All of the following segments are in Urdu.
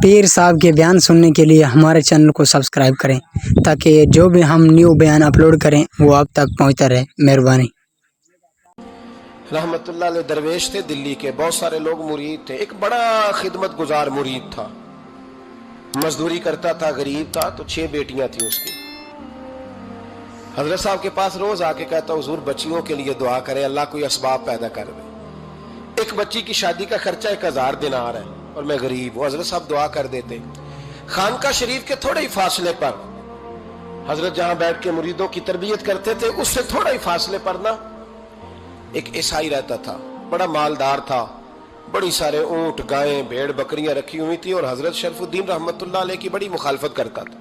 پیر صاحب کے بیان سننے کے لیے ہمارے چینل کو سبسکرائب کریں تاکہ جو بھی ہم نیو بیان اپلوڈ کریں وہ آپ تک پہنچتا رہے۔ مہربانی۔ رحمت اللہ علیہ درویش تھے دلی کے، بہت سارے لوگ مرید تھے، ایک بڑا خدمت گزار مرید تھا، مزدوری کرتا تھا، غریب تھا، تو 6 بیٹیاں تھیں اس کی۔ حضرت صاحب کے پاس روز آ کے کہتا حضور بچیوں کے لیے دعا کرے، اللہ کوئی اسباب پیدا کر دے، ایک بچی کی شادی کا خرچہ 1000 دینار ہے اور میں غریب ہوں۔ حضرت صاحب دعا کر دیتے۔ خانقاہ شریف کے تھوڑے ہی فاصلے پر حضرت جہاں بیٹھ کے مریدوں کی تربیت کرتے تھے، اس سے تھوڑا ہی فاصلے پر نا ایک عیسائی رہتا تھا، بڑا مالدار تھا، بڑی سارے اونٹ، گائیں، بھیڑ، بکریاں رکھی ہوئی تھی، اور حضرت شرف الدین رحمت اللہ علیہ کی بڑی مخالفت کرتا تھا۔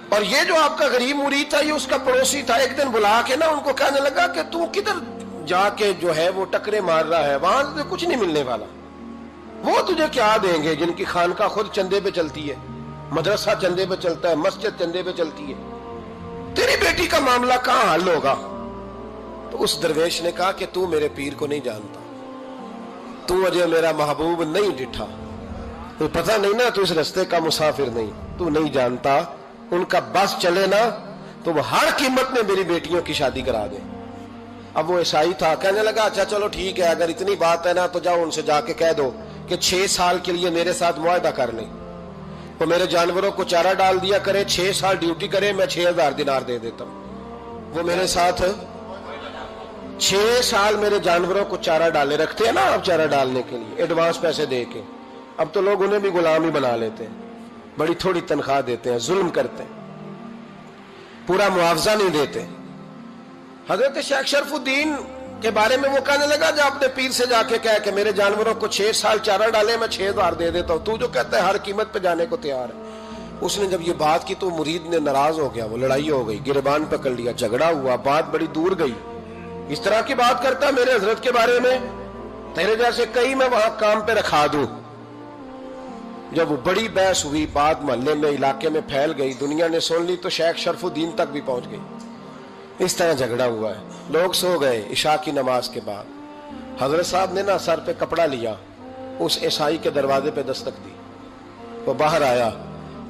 اور یہ جو آپ کا غریب مرید تھا، یہ اس کا پڑوسی تھا، ایک دن بلا کے نا ان کو کہنے لگا کہ تو کدھر جا کے جو ہے وہ ٹکرے مار رہا ہے، وہاں سے کچھ نہیں ملنے والا، وہ تجھے کیا دیں گے جن کی خانقاہ خود چندے پہ چلتی ہے، مدرسہ چندے پہ چلتا ہے، مسجد چندے پہ چلتی ہے، تیری بیٹی کا معاملہ کہاں حل ہوگا؟ تو اس درویش نے کہا کہ تو میرے پیر کو نہیں جانتا، تو مجھے میرا محبوب نہیں ڈٹھا، تو پتہ نہیں نا، تو اس رستے کا مسافر نہیں، تو نہیں جانتا، ان کا بس چلے نا تو وہ ہر قیمت میں میری بیٹیوں کی شادی کرا دے۔ اب وہ عیسائی تھا، کہنے لگا اچھا چلو ٹھیک ہے، اگر اتنی بات ہے نا تو جاؤ ان سے جا کے کہہ دو کہ 6 سال کے لیے میرے ساتھ معاہدہ کر لیں، وہ میرے جانوروں کو چارہ ڈال دیا کرے، 6 سال ڈیوٹی کرے، میں 6000 دینار دے دیتا ہوں۔ وہ میرے ساتھ 6 سال میرے جانوروں کو چارہ ڈالے، رکھتے ہیں نا آپ چارہ ڈالنے کے لیے ایڈوانس پیسے دے کے، اب تو لوگ انہیں بھی غلام ہی بنا لیتے ہیں، بڑی تھوڑی تنخواہ دیتے ہیں، ظلم کرتے ہیں، پورا معاوضہ نہیں دیتے۔ حضرت شیخ شرف الدین کے بارے میں وہ کہنے لگا جب اپنے پیر سے جا کے کہہ کہ میرے جانوروں کو 6 سال چارہ ڈالے، میں 6000 دے دیتا ہوں، تو جو کہتا ہے ہر قیمت پہ جانے کو تیار ہے۔ اس نے جب یہ بات کی تو مرید نے ناراض ہو گیا، وہ لڑائی ہو گئی، گربان پکڑ لیا، جھگڑا ہوا، بات بڑی دور گئی، اس طرح کی بات کرتا میرے حضرت کے بارے میں، تیرے جیسے کئی میں وہاں کام پہ رکھا دوں۔ جب وہ بڑی بحث ہوئی، بات محلے میں، علاقے میں پھیل گئی، دنیا نے سن لی، تو شیخ شرف الدین تک بھی پہنچ گئی۔ اس طرح جھگڑا ہوا ہے، لوگ سو گئے عشاء کی نماز کے بعد۔ حضرت صاحب نے نا سر پہ کپڑا لیا، اس عیسائی کے دروازے پہ دستک دی، وہ باہر آیا،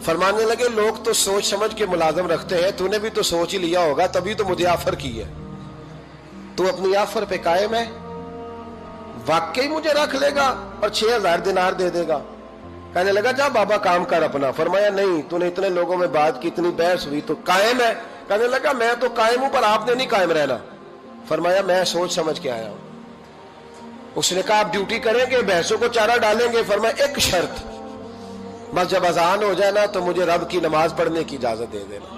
فرمانے لگے لوگ تو سوچ سمجھ کے ملازم رکھتے ہیں، تو نے بھی تو سوچ ہی لیا ہوگا، تبھی تو مجھے آفر کی ہے، تو اپنی آفر پہ قائم ہے، واقعی مجھے رکھ لے گا اور 6000 دینار دے دے گا؟ کہنے لگا جا بابا کام کر اپنا۔ فرمایا نہیں، تو نے اتنے لوگوں میں بات کی، اتنی بحث ہوئی، تو قائم ہے؟ کہنے لگا میں تو قائم ہوں پر آپ نے نہیں قائم رہنا۔ فرمایا میں سوچ سمجھ کے آیا ہوں۔ اس نے کہا آپ ڈیوٹی کریں گے، بھینسوں کو چارہ ڈالیں گے؟ فرمایا ایک شرط، بس جب اذان ہو جائے نا تو مجھے رب کی نماز پڑھنے کی اجازت دے دینا،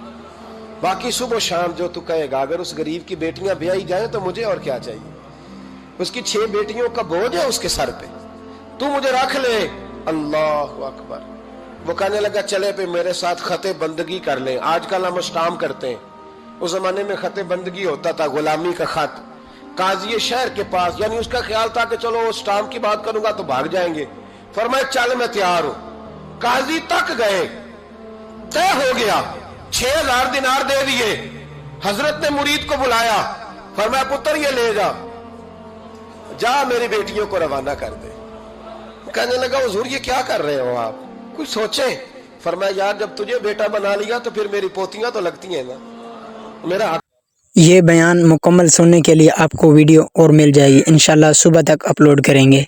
باقی صبح و شام جو تو کہے گا۔ اگر اس غریب کی بیٹیاں بیائی جائیں تو مجھے اور کیا چاہیے، اس کی 6 بیٹیوں کا بوجھ ہے اس کے سر پہ، تو مجھے رکھ لے۔ اللہ اکبر۔ وہ کہنے لگا چلے پہ میرے ساتھ خط بندگی کر لیں، آج کل ہم اسٹام کرتے ہیں، اس زمانے میں خط بندگی ہوتا تھا، غلامی کا خط، قاضی شہر کے پاس، یعنی اس کا خیال تھا کہ چلو اسٹام کی بات کروں گا تو بھاگ جائیں گے۔ فرمایا چل میں تیار ہوں۔ قاضی تک گئے، طے ہو گیا، 6000 دینار دے دیے۔ حضرت نے مرید کو بلایا، فرمایا پتر یہ لے جا، جا میری بیٹیوں کو روانہ کر دے۔ کہنے لگا حضور یہ کیا کر رہے ہو آپ، کچھ سوچیں۔ فرمایا یار جب تجھے بیٹا بنا لیا تو پھر میری پوتیاں تو لگتی ہیں نا، میرا حق۔ یہ بیان مکمل سننے کے لیے آپ کو ویڈیو اور مل جائے گی، انشاءاللہ صبح تک اپلوڈ کریں گے۔